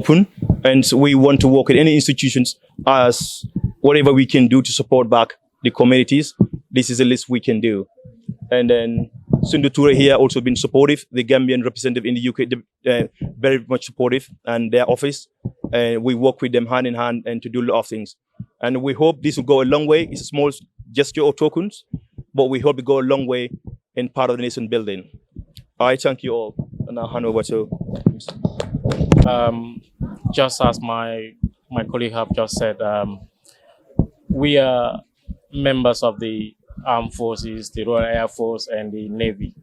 open, and we want to work with any institutions as whatever we can do to support back the communities. This is the least we can do. And then Sundu Toure here also been supportive. The Gambian representative in the UK, very much supportive, and their office. We work with them hand in hand and to do a lot of things. And we hope this will go a long way. It's a small gesture of tokens, but we hope it go a long way in part of the nation building. I thank you all, and I'll hand over to. Just as my colleague have just said, we are members of the Armed Forces, the Royal Air Force, and the Navy.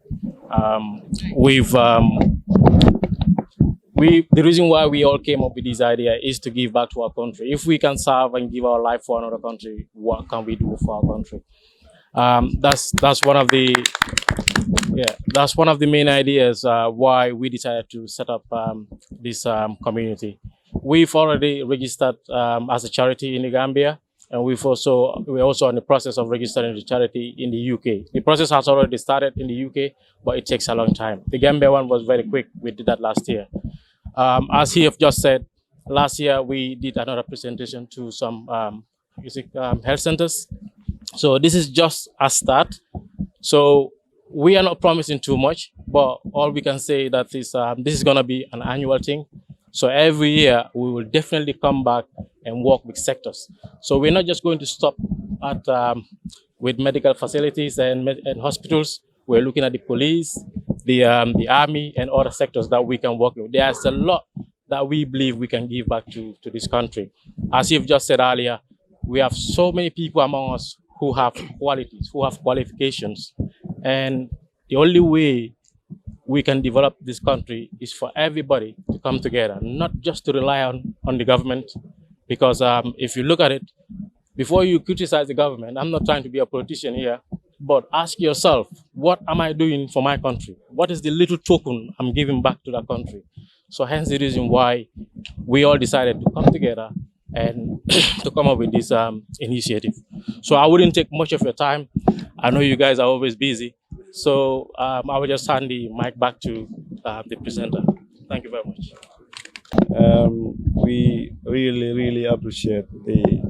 The reason why we all came up with this idea is to give back to our country. If we can serve and give our life for another country, what can we do for our country? That's one of the main ideas why we decided to set up this community. We've already registered as a charity in the Gambia, and we're also in the process of registering the charity in the UK. The process has already started in the UK, but it takes a long time. The Gambia one was very quick. We did that last year. As he have just said, last year we did another presentation to some health centers. So this is just a start. So we are not promising too much, but all we can say that is this is going to be an annual thing. So every year we will definitely come back and work with sectors. So we're not just going to stop at with medical facilities and hospitals. We're looking at the police, the army, and other sectors that we can work with. There's a lot that we believe we can give back to this country. As you've just said earlier, we have so many people among us who have qualities, who have qualifications. And the only way we can develop this country is for everybody to come together, not just to rely on the government. Because if you look at it, before you criticize the government, I'm not trying to be a politician here, but ask yourself, what am I doing for my country? What is the little token I'm giving back to that country? So hence the reason why we all decided to come together and to come up with this initiative. So I wouldn't take much of your time. I know you guys are always busy. So I will just hand the mic back to the presenter. Thank you very much. We really appreciate the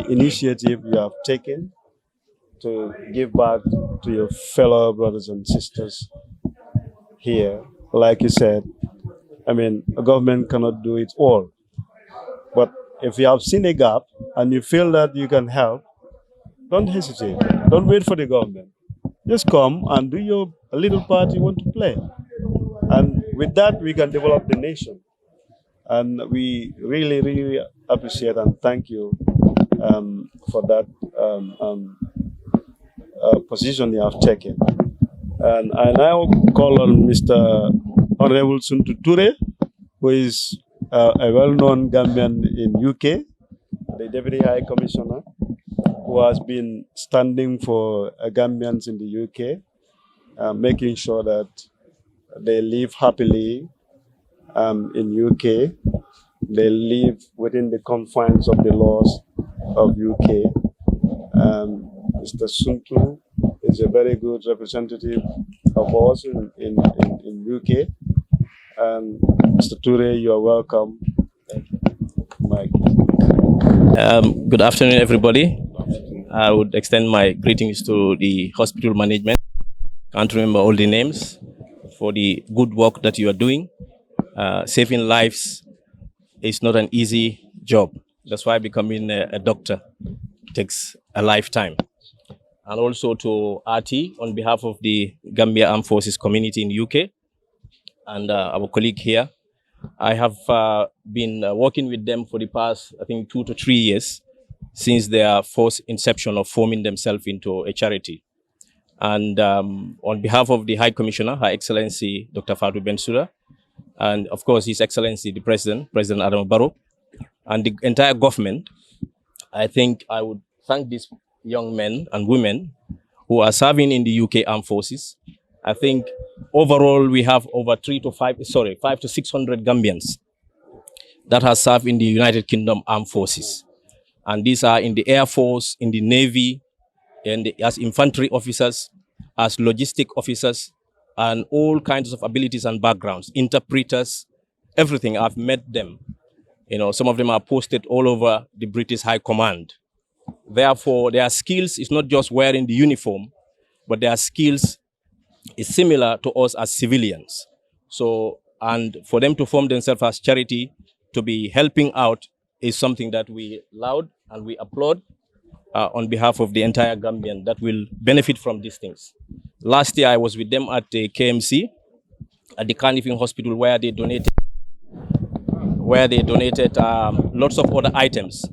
initiative you have taken to give back to your fellow brothers and sisters here. Like you said, I mean, a government cannot do it all. But if you have seen a gap and you feel that you can help, don't hesitate. Don't wait for the government. Just come and do a little part you want to play. And with that, we can develop the nation. And we really appreciate and thank you for that position you have taken. And I now call on Mr. Honorable Sundu Toure, who is a well-known Gambian in UK, the Deputy High Commissioner, who has been standing for Gambians in the UK, making sure that they live happily in UK. They live within the confines of the laws of UK. Mr. Sundu is a very good representative of us in UK. And Mr. Toure, you are welcome. Thank you. Mike. Good afternoon, everybody. I would extend my greetings to the hospital management. Can't remember all the names for the good work that you are doing. Saving lives is not an easy job. That's why becoming a doctor takes a lifetime. And also to RT on behalf of the Gambia Armed Forces community in UK and our colleague here. I have been working with them for the past, I think, 2 to 3 years since their first inception of forming themselves into a charity. And on behalf of the High Commissioner, Her Excellency Dr. Fatou Bensouda, and of course His Excellency the President Adam Barrow, and the entire government, I think I would thank these young men and women who are serving in the UK Armed Forces. I think overall we have over 5 to 600 Gambians that have served in the United Kingdom Armed Forces. And these are in the Air Force, in the Navy, and as infantry officers, as logistic officers, and all kinds of abilities and backgrounds, interpreters, everything. I've met them. You know, some of them are posted all over the British High Command. Therefore, their skills is not just wearing the uniform, but their skills is similar to us as civilians. So, and for them to form themselves as charity, to be helping out is something that we laud and we applaud on behalf of the entire Gambian that will benefit from these things. Last year, I was with them at the KMC, at the Carnifing Hospital, where they donated lots of other items.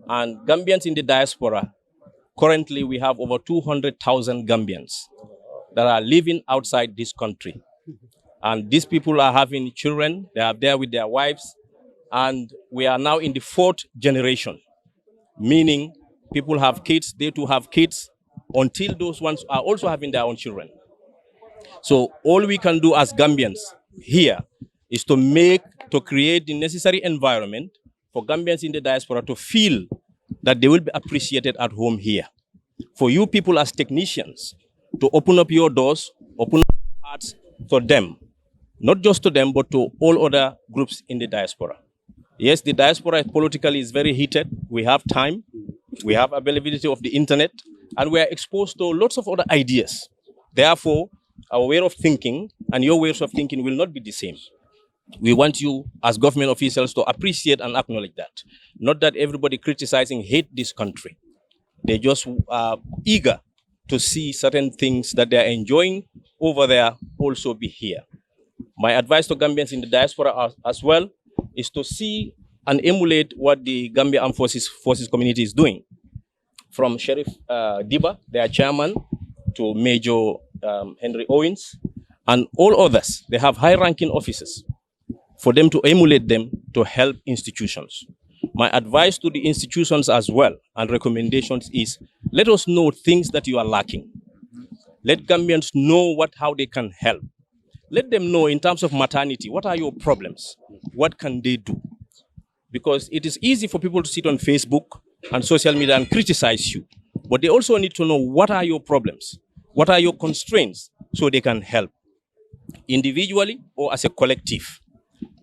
And Gambians in the diaspora, currently we have over 200,000 Gambians that are living outside this country. And these people are having children, they are there with their wives, and we are now in the 4th generation, meaning people have kids, they too have kids, until those ones are also having their own children. So all we can do as Gambians here is to create the necessary environment for Gambians in the diaspora to feel that they will be appreciated at home here. For you people as technicians to open up your doors, open up your hearts to them, not just to them, but to all other groups in the diaspora. Yes, the diaspora politically is very heated. We have time, we have availability of the internet, and we are exposed to lots of other ideas. Therefore, our way of thinking and your ways of thinking will not be the same. We want you as government officials to appreciate and acknowledge that. Not that everybody criticizing hate this country. They just are eager to see certain things that they are enjoying over there also be here. My advice to Gambians in the diaspora as well is to see and emulate what the Gambia Armed Forces community is doing. From Sheriff Diba, their chairman, to Major Henry Owens, and all others. They have high-ranking officers. For them to emulate them to help institutions. My advice to the institutions as well and recommendations is, let us know things that you are lacking. Let Gambians know how they can help. Let them know in terms of maternity, what are your problems? What can they do? Because it is easy for people to sit on Facebook and social media and criticize you. But they also need to know what are your problems? What are your constraints so they can help individually or as a collective.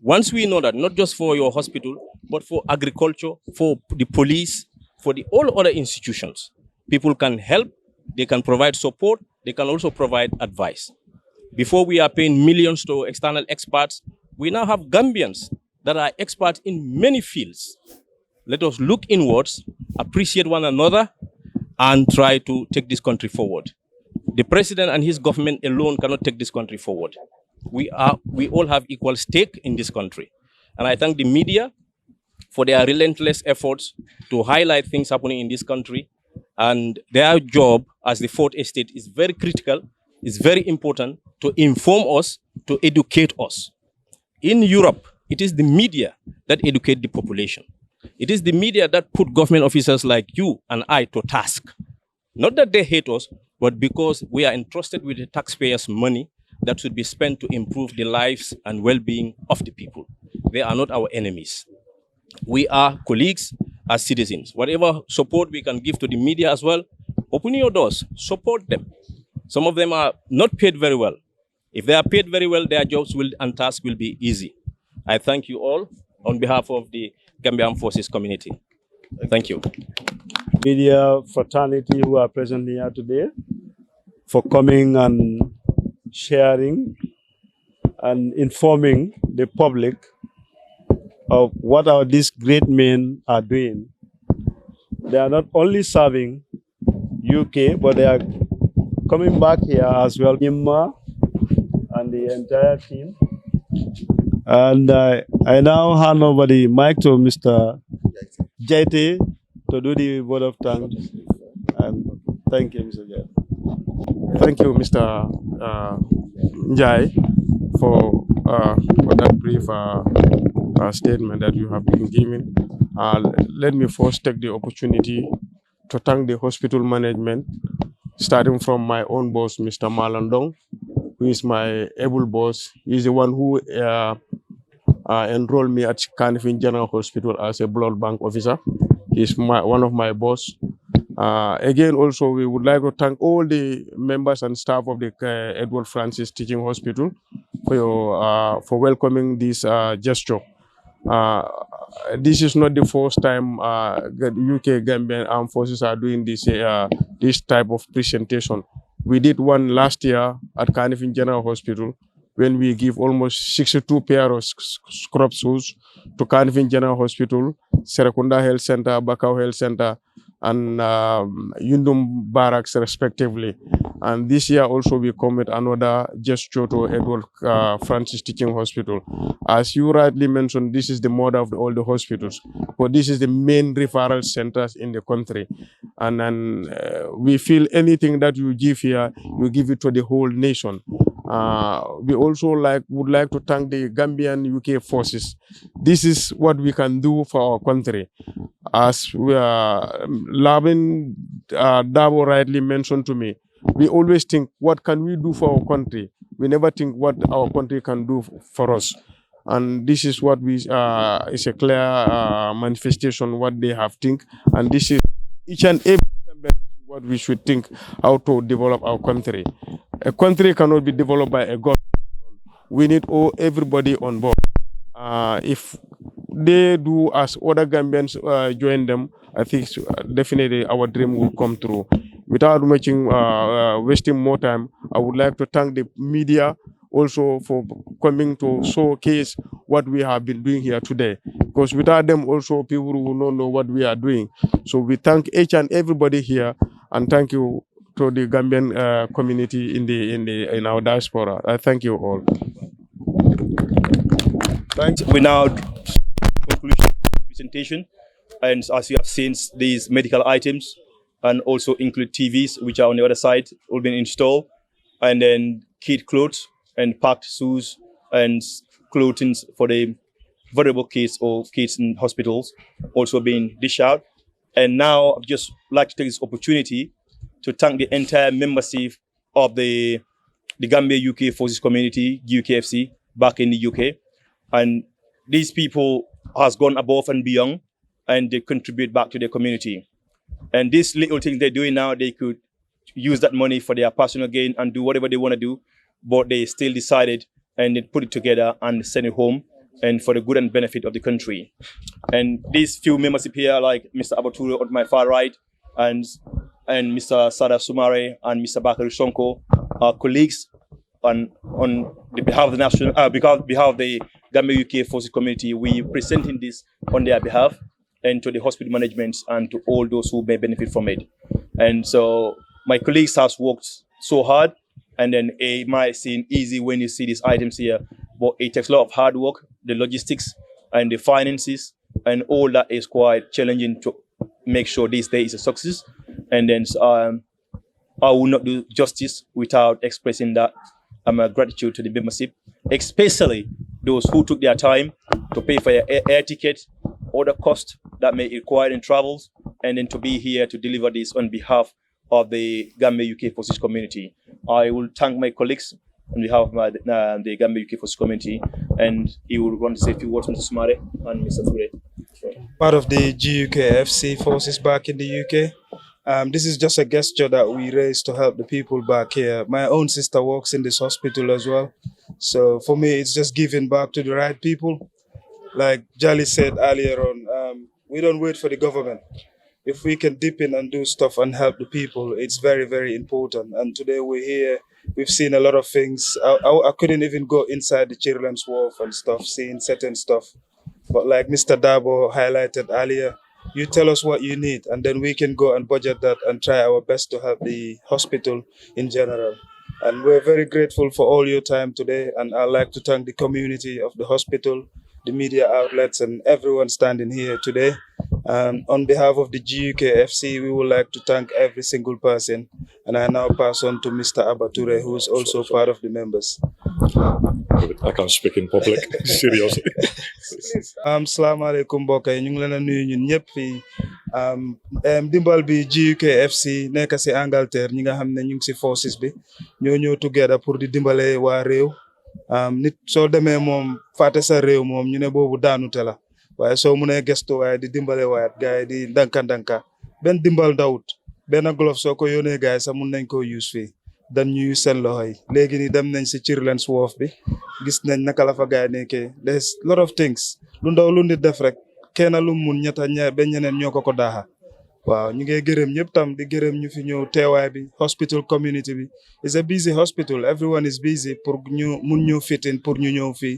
Once we know that, not just for your hospital, but for agriculture, for the police, for all other institutions, people can help, they can provide support, they can also provide advice. Before we are paying millions to external experts, we now have Gambians that are experts in many fields. Let us look inwards, appreciate one another, and try to take this country forward. The president and his government alone cannot take this country forward. We all have equal stake in this country. And I thank the media for their relentless efforts to highlight things happening in this country. And their job as the fourth estate is very critical, is very important to inform us, to educate us. In Europe, it is the media that educate the population. It is the media that put government officers like you and I to task. Not that they hate us, but because we are entrusted with the taxpayers' money that should be spent to improve the lives and well-being of the people. They are not our enemies. We are colleagues as citizens. Whatever support we can give to the media as well, open your doors, support them. Some of them are not paid very well. If they are paid very well, their jobs and tasks will be easy. I thank you all on behalf of the Gambia Armed Forces community. Thank you. Media fraternity who are present here today for coming and sharing and informing the public of what these great men are doing. They are not only serving UK, but they are coming back here as well. Imma and the entire team. And I now hand over the mic to Mr. Jaite to do the vote of thanks. And thank you, Mr. Jaite. Thank you, Mr. Njai, for that brief statement that you have been given. Let me first take the opportunity to thank the hospital management, starting from my own boss, Mr. Malandong, who is my able boss. He's the one who enrolled me at Kanifing General Hospital as a blood bank officer. He's one of my boss. Again, also, we would like to thank all the members and staff of the Edward Francis Teaching Hospital for welcoming this gesture. This is not the first time the UK Gambian Armed Forces are doing this type of presentation. We did one last year at Carnifin General Hospital when we give almost 62 pair of scrub shoes to Carnifin General Hospital, Serakunda Health Center, Bakau Health Center, and Yundum Barracks respectively. And this year also we commit another gesture to Edward Francis Teaching Hospital. As you rightly mentioned, this is the mother of all the hospitals, but this is the main referral centers in the country. And then we feel anything that you give here, you give it to the whole nation. We also would like to thank the Gambian UK forces. This is what we can do for our country. As we are, Lavin Dabo rightly mentioned to me, we always think, what can we do for our country? We never think what our country can do for us. And this is what we is a clear manifestation what they have think. And this is each and every what we should think how to develop our country. A country cannot be developed by a government. We need everybody on board. If they do as other Gambians join them, I think definitely our dream will come true. Without wasting more time, I would like to thank the media also for coming to showcase what we have been doing here today. Because without them also people will not know what we are doing. So we thank each and everybody here, and thank you to the Gambian community in our diaspora. I thank you all. Thanks. We now conclusion presentation, and as you have seen, these medical items and also include TVs, which are on the other side, all been installed, and then kid clothes and packed shoes and clothing for the vulnerable kids or kids in hospitals also being dished out. And now I'd just like to take this opportunity to thank the entire membership of the Gambia UK Forces Community, GUKFC, back in the UK. And these people has gone above and beyond, and they contribute back to their community. And these little things they're doing now, they could use that money for their personal gain and do whatever they want to do, but they still decided and they put it together and send it home and for the good and benefit of the country. And these few members here, like Mr. Abature on my far right, and Mr. Sada Sumare and Mr. Bakari Shonko, are colleagues on the behalf of the national, behalf of the Gambia UK Forces Community. We presenting this on their behalf and to the hospital management and to all those who may benefit from it. And so my colleagues have worked so hard, and then it might seem easy when you see these items here, but it takes a lot of hard work, the logistics and the finances, and all that is quite challenging to make sure this day is a success. And then I will not do justice without expressing that gratitude to the membership, especially those who took their time to pay for your air ticket, or the cost that may require in travels, and then to be here to deliver this on behalf of the Gambia UK Forces Community. I will thank my colleagues on behalf of the Gambia UK Forces Community, and he will want to say a few words, Mr. Sumare and Mr. Ture. Part of the GUKFC forces back in the UK. This is just a gesture that we raised to help the people back here. My own sister works in this hospital as well. So for me, it's just giving back to the right people. Like Jali said earlier on, we don't wait for the government. If we can dip in and do stuff and help the people, it's very, very important. And today we're here, we've seen a lot of things. I couldn't even go inside the children's wharf and stuff, seeing certain stuff. But like Mr. Dabo highlighted earlier, you tell us what you need, and then we can go and budget that and try our best to help the hospital in general. And we're very grateful for all your time today. And I'd like to thank the community of the hospital, the media outlets, and everyone standing here today. On behalf of the GUKFC, we would like to thank every single person. And I now pass on to Mr. Abature, who is also part of the members. I can't speak in public, seriously. Assalamu alaikum mbokk yi, ñu ngi leen a nuyu ñun ñëpp fii. Dimbal bi GUKFC nekk si Angleterre, ñi nga xam ne ñu ngi si forces bi ñoo ñëw together pour di dimbale waa réew. Nit soo demee moom fàtte sa réew moom ñu ne boobu daanute la, waaye soo mënee gestu waaye di dimbale waat gars yi di ndanka benn dimbal dawut, benn glove soo ko yónnee gars yi sax mun nañ koo use fii. dañ ñuy seen loxo yi léegi ni dem nañ si Children's Wharf bi gis nañ naka la fa gaay nekkee there's lot of things lu ndaw lu nit def rek kenn lu mun ñetta ñaar ba ñeneen ñoo ko daaxa waaw ñu ngi gërëm ñëpp tam di gërëm ñu fi ñëw teewaay bi hospital community bi is a busy hospital everyone is busy pour ñu mun ñëw fit in pour ñu ñëw fii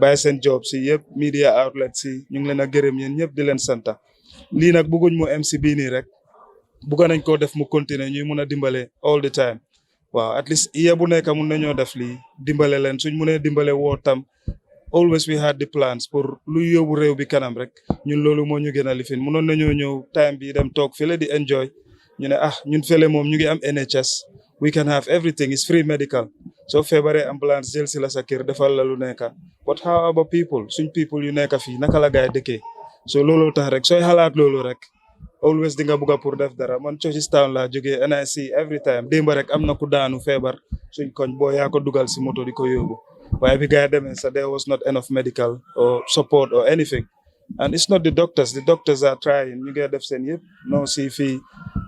bàyyi seen job si yëpp media outlets si ñu ngi leen a gërëm yéen ñëpp di leen santa lii nag bëgguñ mu MC bii nii rek bëgg nañ koo def mu continuer ñuy mun a dimbale all the time waaw at least year bu nekk mun nañoo def lii dimbale leen suñ munee dimbale woo tam always we had the plans pour lu yóbbu réew bi kanam rek ñun loolu moo ñu gën a lifin munoon nañoo ñëw time bi dem toog fële di enjoy ñu ne ñun fële moom ñu ngi am NHS we can have everything is free medical soo feebaree ambulance jël si la sa kër defal la lu nekk but how about people suñ people yu nekk fii naka la gaay dëkkee so loolu tax rek sooy xalaat loolu rek always di nga bugg a pour def dara man Churchilltown laa jógee and I see every time démba rek am na ku daanu feebar suñ koñ boo yaa ko dugal si moto di ko yóbbu waaye bi gaay demee sa there was not enough medical or support or anything and it's not the doctors are trying ñu ngi def seen yëpp non si fii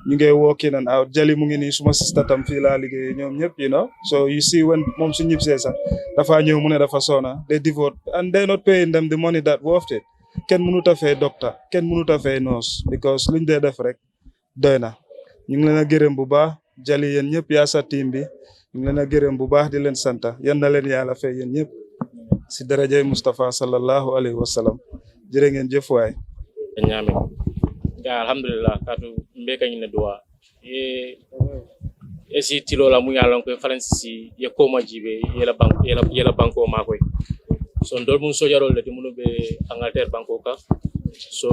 ñu ngi walking and out jali mu ngi nii suma sister tam fii laa liggéey ñoom ñëpp you know so you see when moom su ñibsee sax dafa ñëw mu ne dafa sona they devote and they not paying them the money that worth it kenn mënut a fay docteur kenn mënut a fay nurse because luñ dee def rek doy na ñu ngi leen a gërëm bu baax jali yéen ñëpp yaa sa team bi ñu ngi leen a gërëm bu baax di leen santa yan na leen yàlla fay yéen ñëpp si darajay Mustafa sallallahu alayhi wa sallam jërë ngeen jëf waay ñaame ga alhamdulillah katu mbeka ñine duwa e si tilola mu yalon ko faransi ye ko ma jibe yela banko makoy so ndol mun sojarol le munu be Angleterre banko ka so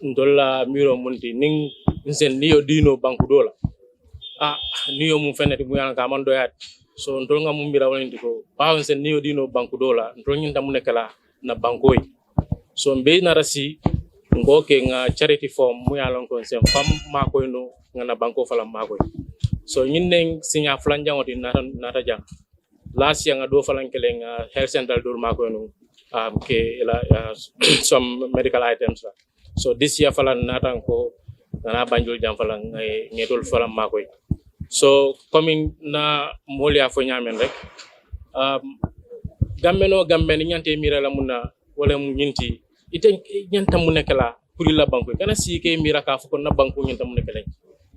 ndolla miro munti ning nsen niyo dino banku dola niyo mun fenati mu yalan ka man doyat so ndol nga mun mira woni ko bawo nsen niyo dino banku dola ndol nyinta mun kala na bankoy so mbe na rasi ngoke nga charity form mu yalan ko nsen fam makoy no nga na banko fala makoy so nyinne sinya flanja ngoti nata jang last year nga do falankele nga health center dur mako no ke some medical items la so this year falan natan ko na Banjul jam falan ngetol falan mako so coming na molia fo nyamen rek gambe ni nyante mira la munna wala mu nyinti ite nyanta mu nekala pour la banko kana si ke mira ka fo na banko nyanta mu nekala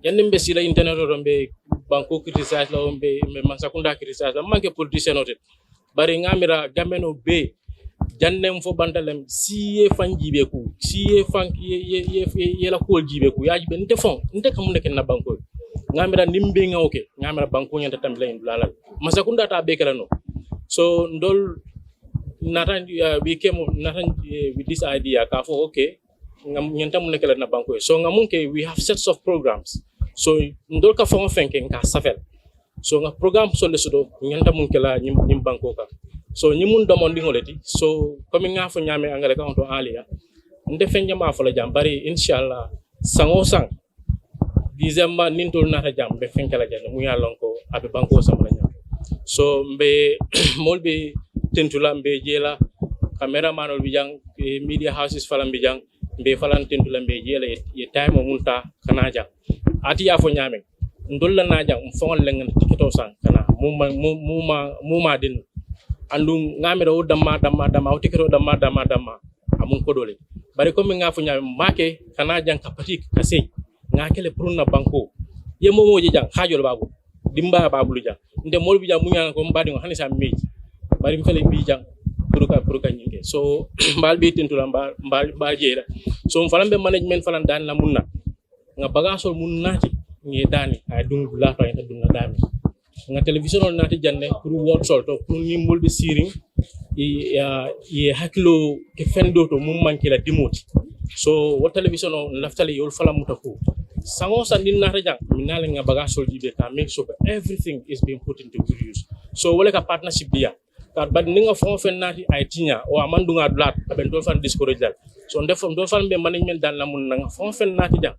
yande mbe sila internet do mbe banko criticize la mbe masakunda criticize manke politicien note bari ngamira gameno be jannem fo bandalem siye fanjibe ku siye fank ye la ko jibe ku yaji be nte fon nte kam nek na banko ngamira nimbe ngawke ngamira banko nyanta tambila indulala masakunda ta be kala no so ndol natan we came natan with this idea ka fo okay ngam nyanta mu nekala na banko so ngamunke we have sets of programs so ndol ka fon fenken ka safel so nga programme so le sodo nyanta mun kala nyim banko ka so nyimun domondi ngoleti so comme nga fo nyame angale ka on to alia nde fenjama fo la jam bari inshallah sango sang dizemba nintol nata jam be fenkala jam mu yalon ko abe banko samla nyam so mbe molbe tentula mbe jela cameraman ol bijang media houses falam bijang mbe falan tentula mbe jela ye time munta kanaja ati ya fo nyame ndolla naja fongol lengan tiketo sang kana muma din andu ngamira o damma o tiketo damma amun ko dole bari ko mi ngafu nyame make kanaja kapati kase ngakele prunna banko ye momoje jang hajol babu dimba babu lu jang nde molbi jang munya ko mbadi ngo hanisa meji bari mi fele bi jang puruka nyinge so mbal be tentula mbal jeera so falambe management falan dan la munna nga bagasol mun nati ngi dani ay dung la to en dunga dami nga television on nati janne pour wot sol to pour ni mulde siring e hakilo ke fendo to mum manki la dimoti so wo television on laftali yol fala mutako sango sandin nata jang minale nga bagasol jibe ka make sure everything is being put into good use so wala ka partnership dia ka bad ninga fon fen nati ay tinya o amandunga dlat aben do fan discourage dal so ndefom do fan be management dan lamun nga fon fen nati jang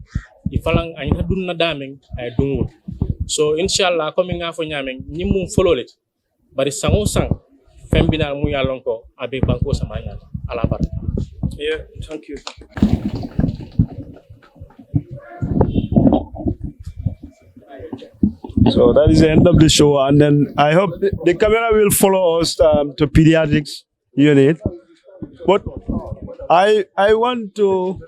i falang ay dunna dameng ay dungul so inshallah comme nga fo nyamen nyimum folole bari sango sang fembina mu yalon ko abe banko samanya ala bar yeah thank you So that is the end of the show. And then I hope the camera will follow us to pediatrics unit. But I want to.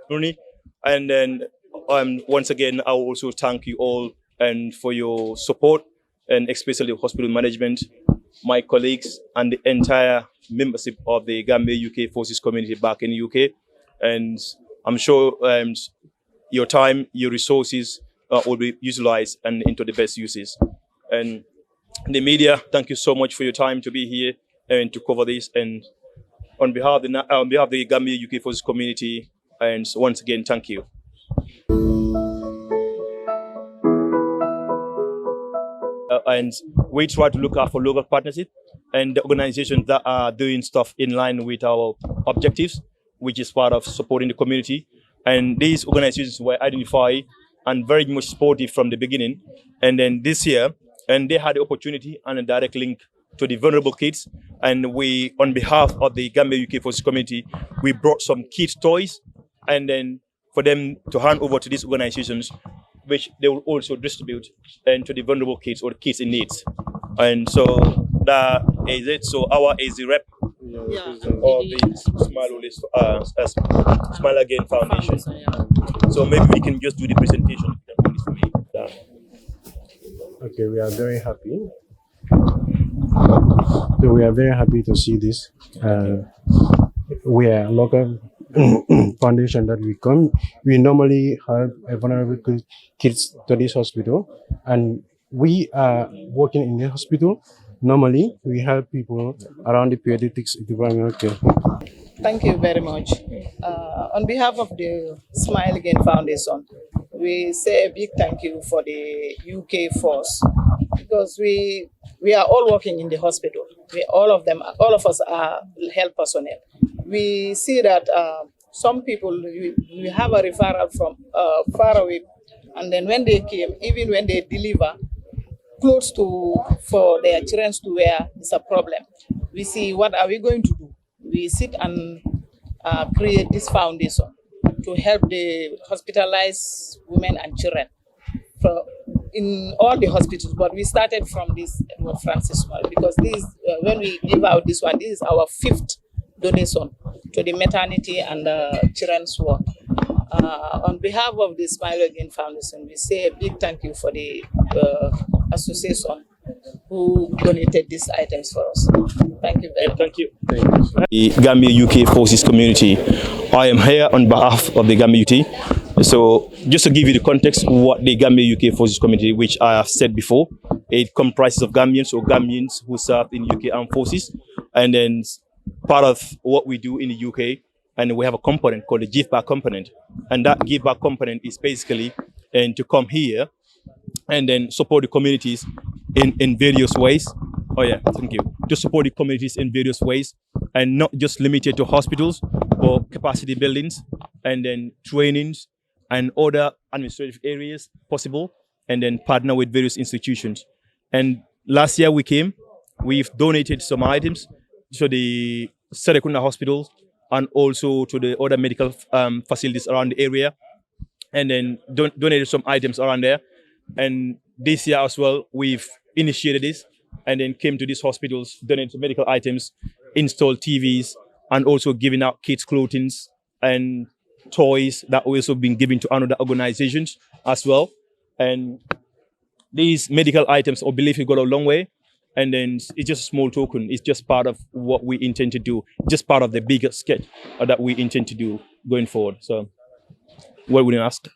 Rooney. And then once again, I will also thank you all and for your support, and especially hospital management, my colleagues, and the entire membership of the Gambia UK Forces community back in the UK. And I'm sure your time, your resources will be utilized and into the best uses. And the media, thank you so much for your time to be here and to cover this. And on behalf of the Gambia UK Forces community, and once again, thank you. And we try to look out for local partnership and the organizations that are doing stuff in line with our objectives, which is part of supporting the community. And these organizations were identified and very much supportive from the beginning. And then this year, and they had the opportunity and a direct link to the vulnerable kids. And we, on behalf of the Gambia UK Forces community, we brought some kids' toys, and then for them to hand over to these organizations, which they will also distribute and to the vulnerable kids or the kids in needs. And so that is it. So our is the rep of the Smile Again Foundation. So maybe we can just do the presentation. Okay, we are very happy. So we are very happy to see this. We are a local foundation that we come. We normally have a vulnerable kids to this hospital, and we are working in the hospital. Normally, we help people around the pediatrics department. Okay. Thank you very much. On behalf of the Smile Again Foundation, we say a big thank you for the UK force, because we are all working in the hospital. All of us are health personnel. We see that some people, we have a referral from far away, and then when they came, even when they deliver clothes for their children to wear, is a problem. We see, what are we going to do? We sit and create this foundation to help the hospitalized women and children in all the hospitals. But we started from this Edward Francis Small, because this when we give out this one, this is our 5th donation to the maternity and children's ward. On behalf of the Smile Again Foundation, we say a big thank you for the association who donated these items for us. Thank you very much. Thank you. The Gambia UK Forces community. I am here on behalf of the Gambia UT. So just to give you the context, what the Gambia UK Forces community, which I have said before, it comprises of Gambians or Gambians who serve in UK Armed Forces. And then part of what we do in the UK, and we have a component called the give back component. And that give back component is basically to come here and then support the communities in various ways. Oh yeah, thank you. To support the communities in various ways, and not just limited to hospitals, but capacity buildings, and then trainings and other administrative areas possible, and then partner with various institutions. And last year we've donated some items to the Serekunda Hospital and also to the other medical facilities around the area, and then donated some items around there. And this year as well, we've initiated this and then came to these hospitals, donated medical items, installed TVs, and also giving out kids' clothing and toys that also been given to another organizations as well. And these medical items, I believe, it got a long way. And then it's just a small token. It's just part of what we intend to do, just part of the bigger sketch that we intend to do going forward. So, what would you ask?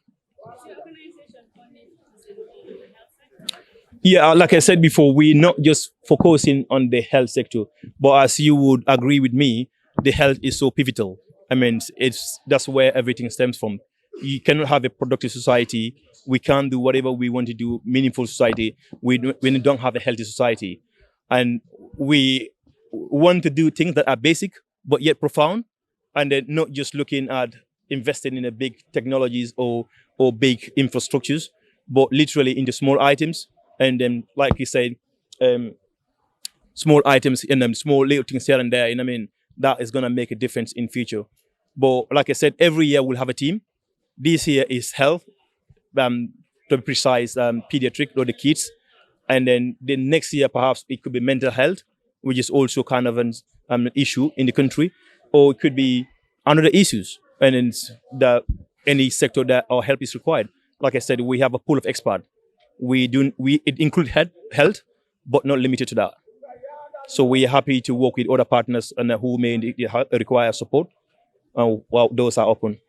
Yeah, like I said before, we're not just focusing on the health sector, but as you would agree with me, the health is so pivotal. I mean, that's where everything stems from. You cannot have a productive society. We can't do whatever we want to do, meaningful society, when we don't have a healthy society. And we want to do things that are basic, but yet profound, and then not just looking at investing in a big technologies or big infrastructures, but literally in the small items. And then, like you said, small items and small little things here and there, you know what I mean? That is going to make a difference in future. But like I said, every year we'll have a team. This year is health. to be precise, pediatric or the kids. And then the next year, perhaps it could be mental health, which is also kind of an issue in the country, or it could be another issues. And then any sector that our help is required. Like I said, we have a pool of experts. It includes health, but not limited to that. So we are happy to work with other partners and who may require support. Well, those are open.